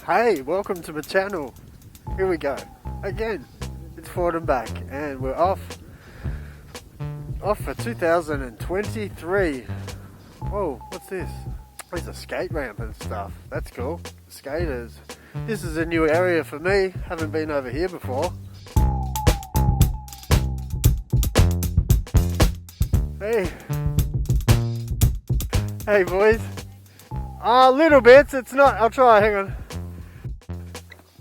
Hey, welcome to my channel. Here we go. Again, it's forward and back, and we're off for 2023. Whoa, what's this? There's a skate ramp and stuff. That's cool. Skaters. This is a new area for me. Haven't been over here before. Hey. Hey boys. Little bits, it's not, I'll try, hang on.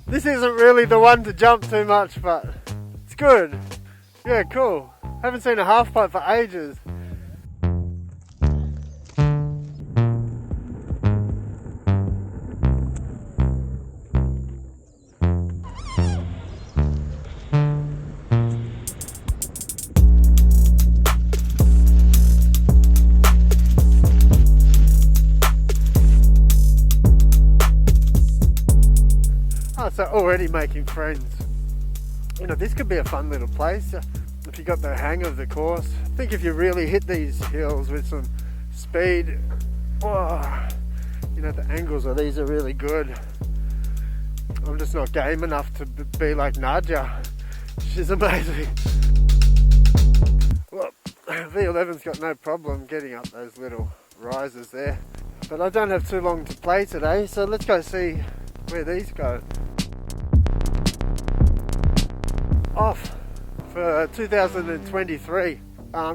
This isn't really the one to jump too much, but it's good. Yeah, cool. Haven't seen a half pipe for ages. So already making friends. You know, this could be a fun little place if you got the hang of the course. I think if you really hit these hills with some speed, oh, you know, the angles of these are really good. I'm just not game enough to be like Nadja. She's amazing. Well, V11's got no problem getting up those little rises there. But I don't have too long to play today, so let's go see where these go. Off for 2023.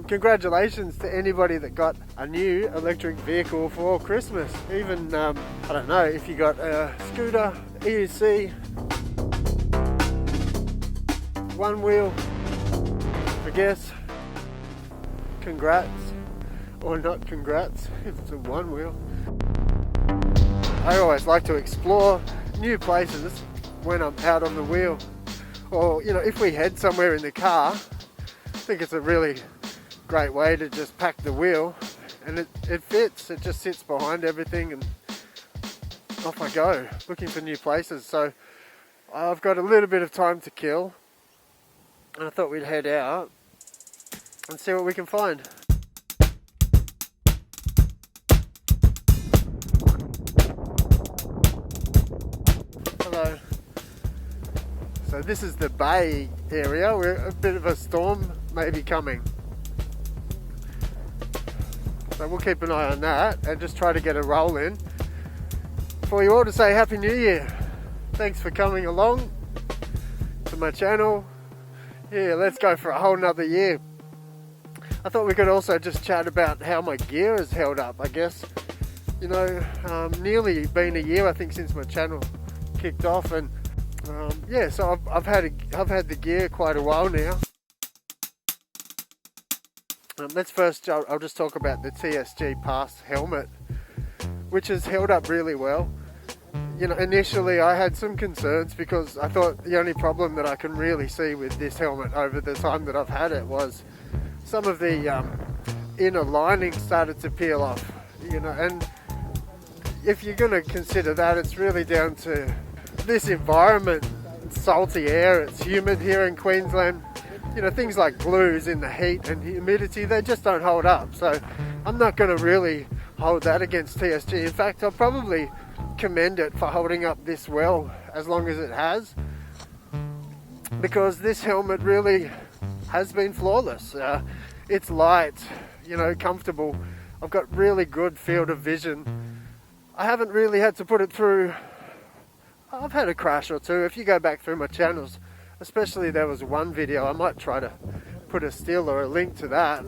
Congratulations to anybody that got a new electric vehicle for Christmas. Even, I don't know, if you got a scooter, EUC, one wheel, I guess, congrats, or not congrats, if it's a one wheel. I always like to explore new places when I'm out on the wheel. Or, you know, if we head somewhere in the car, I think it's a really great way to just pack the wheel, and it fits, it just sits behind everything, and off I go, looking for new places. So I've got a little bit of time to kill, and I thought we'd head out and see what we can find. Hello. So this is the bay area, where a bit of a storm may be coming. So we'll keep an eye on that and just try to get a roll in. For you all to say Happy New Year. Thanks for coming along to my channel. Yeah, let's go for a whole nother year. I thought we could also just chat about how my gear has held up, I guess. You know, nearly been a year I think since my channel kicked off, and yeah, so I've had the gear quite a while now. Let's first, I'll just talk about the TSG Pass helmet, which has held up really well. You know, initially I had some concerns because I thought the only problem that I can really see with this helmet over the time that I've had it was some of the inner lining started to peel off. You know, and if you're going to consider that, it's really down to this environment. Salty air, it's humid here in Queensland. You know, things like glues in the heat and humidity, they just don't hold up. So I'm not going to really hold that against TSG. In fact, I'll probably commend it for holding up this well as long as it has, because this helmet really has been flawless. It's light, you know, comfortable. I've got really good field of vision. I haven't really had to put it through. I've had a crash or two. If you go back through my channels, especially there was one video, I might try to put a still or a link to that.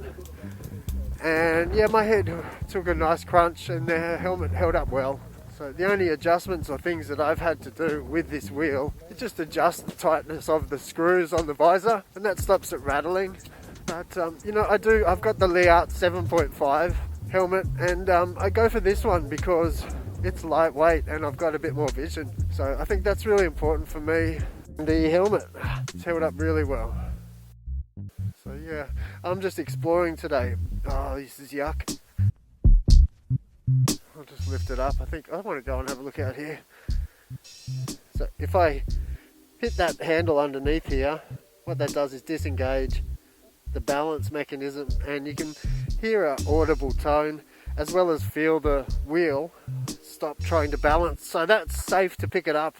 And yeah, my head took a nice crunch and the helmet held up well. So the only adjustments or things that I've had to do with this wheel is just adjust the tightness of the screws on the visor, and that stops it rattling. But you know, I've got the LEATT 7.5 helmet, and I go for this one because it's lightweight and I've got a bit more vision. So I think that's really important for me. The helmet, it's held up really well. So yeah, I'm just exploring today. Oh, this is yuck. I'll just lift it up. I think I want to go and have a look out here. So if I hit that handle underneath here, what that does is disengage the balance mechanism, and you can hear an audible tone as well as feel the wheel stop trying to balance. So that's safe to pick it up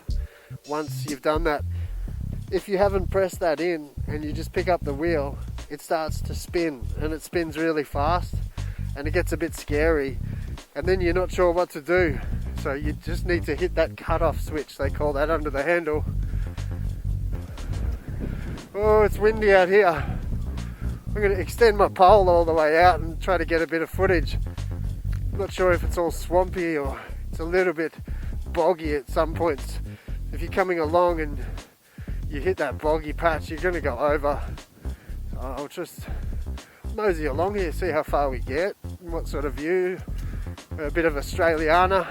once you've done that. If you haven't pressed that in and you just pick up the wheel, it starts to spin, and it spins really fast and it gets a bit scary, and then you're not sure what to do. So you just need to hit that cut-off switch, they call that, under the handle. Oh, it's windy out here. I'm going to extend my pole all the way out and try to get a bit of footage. I'm not sure if it's all swampy or it's a little bit boggy at some points. If you're coming along and you hit that boggy patch, you're going to go over. So I'll just mosey along here, see how far we get and what sort of view. A bit of Australiana.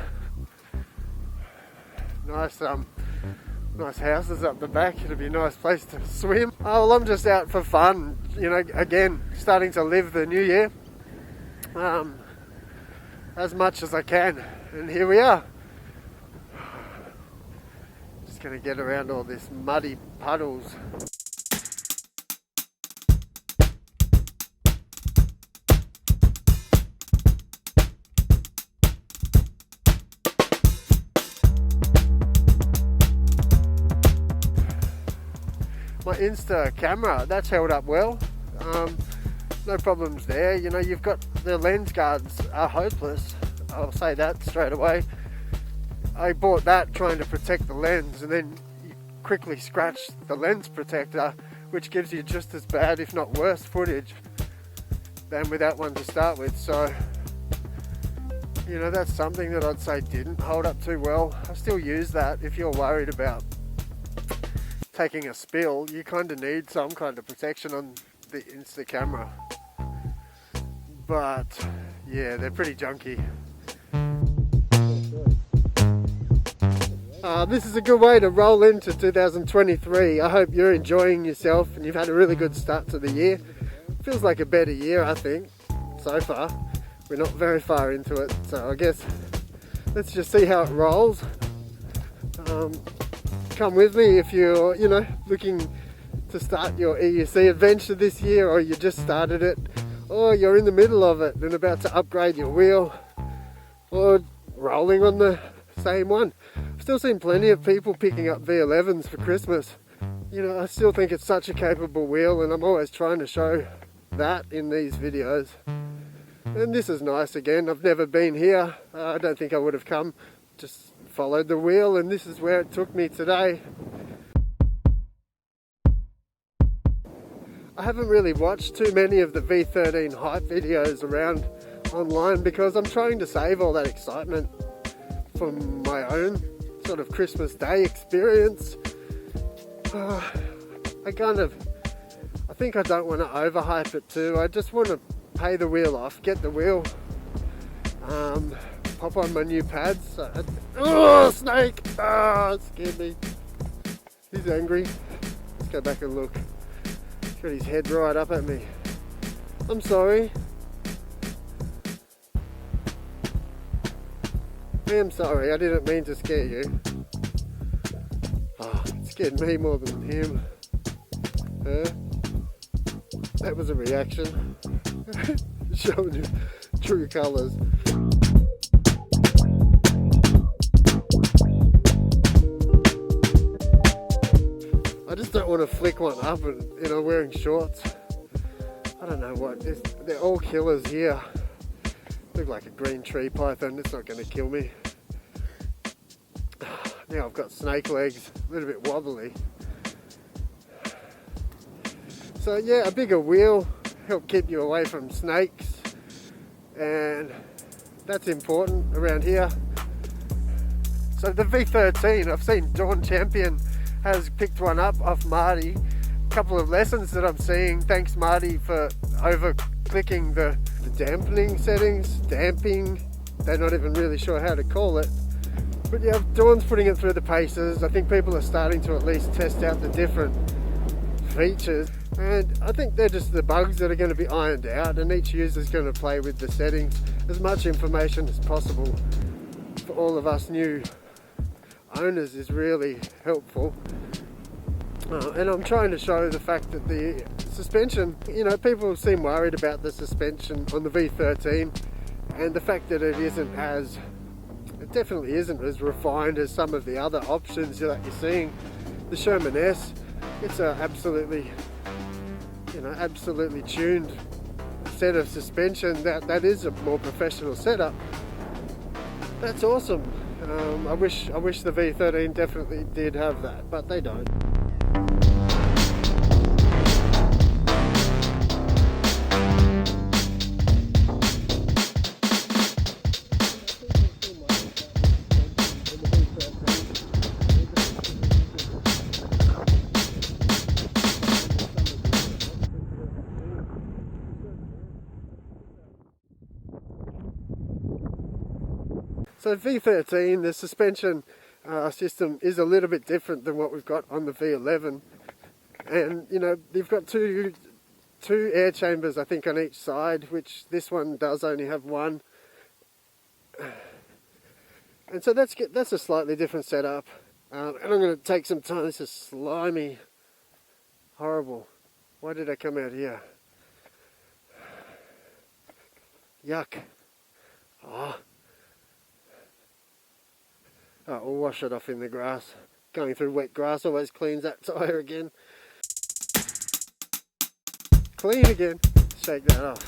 Nice houses up the back. It'll be a nice place to swim. Oh, well, I'm just out for fun, you know, again, starting to live the new year as much as I can. And here we are. Just gonna get around all this muddy puddles. My Insta camera, that's held up well. No problems there. You know, you've got the lens guards are hopeless. I'll say that straight away. I bought that trying to protect the lens, and then you quickly scratch the lens protector, which gives you just as bad, if not worse, footage than with that one to start with. So, you know, that's something that I'd say didn't hold up too well. I still use that. If you're worried about taking a spill, you kind of need some kind of protection on the Insta camera. But yeah, they're pretty junky. This is a good way to roll into 2023. I hope you're enjoying yourself and you've had a really good start to the year. Feels like a better year, I think, so far. We're not very far into it, so I guess let's just see how it rolls. Come with me if you're, you know, looking to start your EUC adventure this year, or you just started it, or you're in the middle of it and about to upgrade your wheel, or rolling on the same one. I've still seen plenty of people picking up V11s for Christmas. You know, I still think it's such a capable wheel, and I'm always trying to show that in these videos. And this is nice again. I've never been here. I don't think I would have come. Just followed the wheel, and this is where it took me today. I haven't really watched too many of the V13 hype videos around online because I'm trying to save all that excitement for my own sort of Christmas Day experience. I think I don't want to overhype it too. I just want to pay the wheel off, get the wheel, pop on my new pads. Oh, snake! Ah, it scared me. He's angry. Let's go back and look. He's got his head right up at me. I'm sorry. I am sorry, I didn't mean to scare you. Oh, it scared me more than him. That was a reaction. Showing his true colours. I just don't want to flick one up and, you know, wearing shorts. I don't know what, they're all killers here. Look like a green tree python, it's not going to kill me. Now I've got snake legs, a little bit wobbly. So yeah, a bigger wheel help keep you away from snakes, and that's important around here. So the V13, I've seen Dawn Champion has picked one up off Marty. A couple of lessons that I'm seeing. Thanks Marty for over clicking the dampening settings, damping, they're not even really sure how to call it. But yeah, Dawn's putting it through the paces. I think people are starting to at least test out the different features, and I think they're just the bugs that are going to be ironed out, and each user is going to play with the settings. As much information as possible for all of us new owners is really helpful. And I'm trying to show the fact that the suspension, you know, people seem worried about the suspension on the V13 and the fact that it isn't as It definitely isn't as refined as some of the other options that you're seeing. The Sherman S, it's a absolutely, you know, absolutely tuned set of suspension. That is a more professional setup. That's awesome. I wish the V13 definitely did have that, but they don't. So V13, the suspension system is a little bit different than what we've got on the V11, and you know, you've got two air chambers I think on each side, which this one does only have one, and so that's a slightly different setup. And I'm going to take some time. This is slimy, horrible. Why did I come out here? Yuck. Oh, we'll wash it off in the grass. Going through wet grass always cleans that tyre again. Clean again. Shake that off.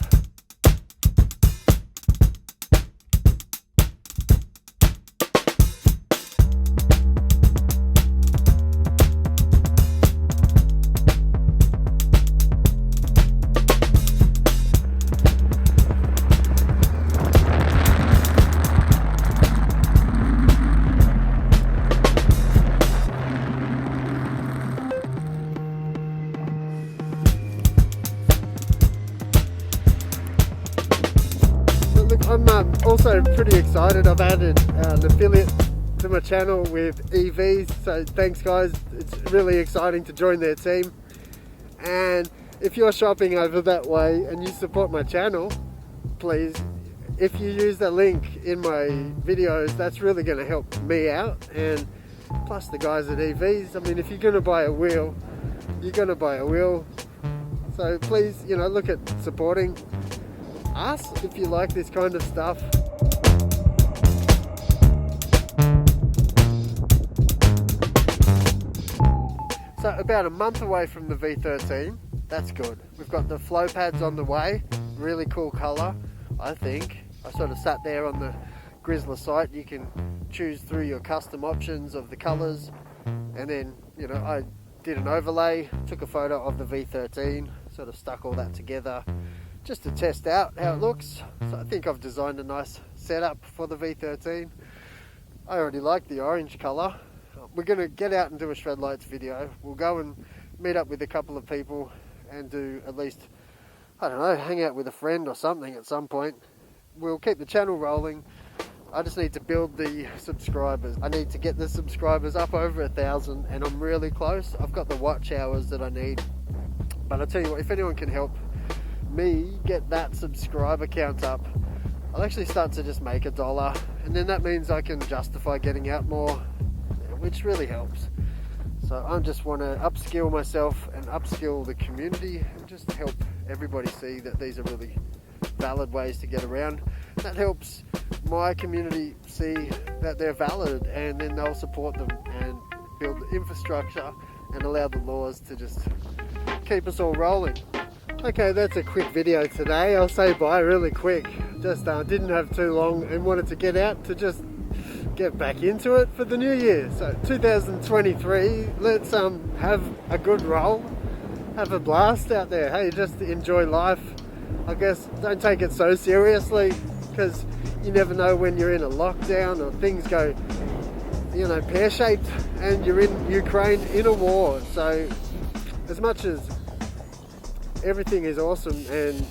I'm also pretty excited. I've added an affiliate to my channel with EVs, so thanks guys. It's really exciting to join their team. And if you're shopping over that way and you support my channel, please, if you use the link in my videos, that's really going to help me out, and plus the guys at EVs. I mean, if you're going to buy a wheel, you're going to buy a wheel. So please, you know, look at supporting us if you like this kind of stuff. So about a month away from the V13, that's good. We've got the flow pads on the way, really cool colour, I think. I sort of sat there on the GRIZZLA site. You can choose through your custom options of the colours, and then, you know, I did an overlay, took a photo of the V13, sort of stuck all that together just to test out how it looks. So I think I've designed a nice setup for the V13. I already like the orange colour. We're going to get out and do a Shred Lights video. We'll go and meet up with a couple of people and do at least, I don't know, hang out with a friend or something at some point. We'll keep the channel rolling. I just need to build the subscribers. I need to get the subscribers up over 1,000, and I'm really close. I've got the watch hours that I need. But I'll tell you what, if anyone can help me get that subscriber count up, I'll actually start to just make $1, and then that means I can justify getting out more, which really helps. So I just want to upskill myself and upskill the community and just help everybody see that these are really valid ways to get around. That helps my community see that they're valid, and then they'll support them and build the infrastructure and allow the laws to just keep us all rolling. Okay, that's a quick video today. I'll say bye really quick. Just didn't have too long and wanted to get out to just get back into it for the new year. So 2023, let's have a good roll, have a blast out there. Hey, just enjoy life. I guess don't take it so seriously, because you never know when you're in a lockdown or things go, you know, pear-shaped and you're in Ukraine in a war. So as much as everything is awesome and,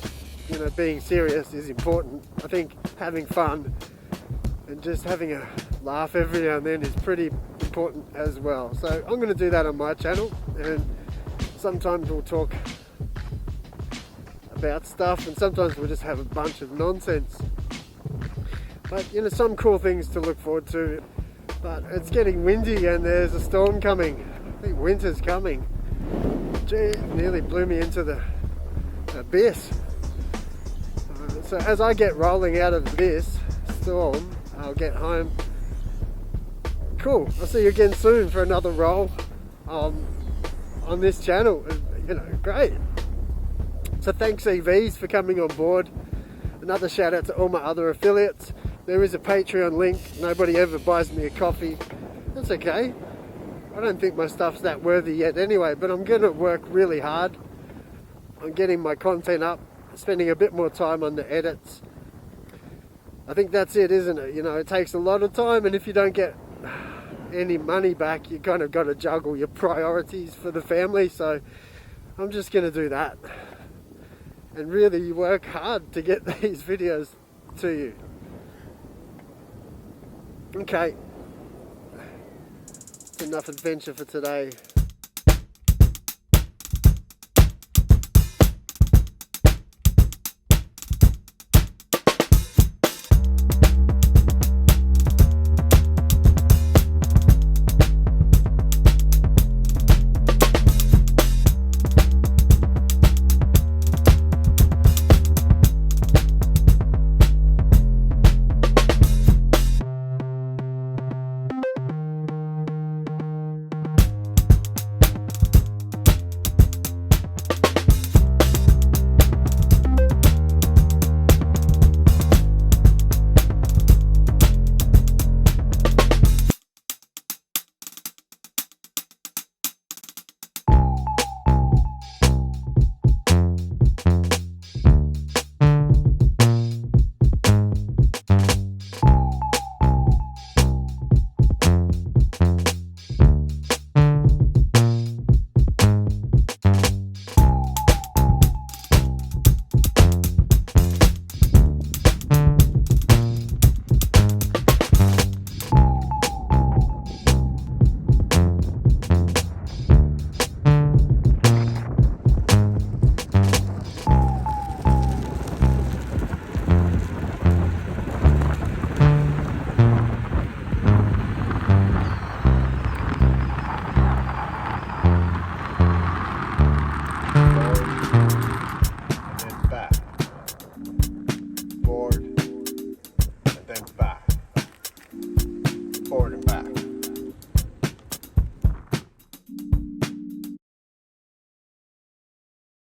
you know, being serious is important, I think having fun and just having a laugh every now and then is pretty important as well. So I'm going to do that on my channel, and sometimes we'll talk about stuff and sometimes we'll just have a bunch of nonsense. But, you know, some cool things to look forward to. But it's getting windy and there's a storm coming. I think winter's coming. Gee, it nearly blew me into the abyss. So as I get rolling out of this storm, I'll get home, cool. I'll see you again soon for another role on this channel. You know, great. So thanks EVEES for coming on board. Another shout out to all my other affiliates. There is a Patreon link. Nobody ever buys me a coffee. That's okay. I don't think my stuff's that worthy yet anyway, but I'm going to work really hard on getting my content up, spending a bit more time on the edits. I think that's it, isn't it? You know, it takes a lot of time, and if you don't get any money back, you kind of got to juggle your priorities for the family. So I'm just going to do that and really work hard to get these videos to you. Okay, it's enough adventure for today.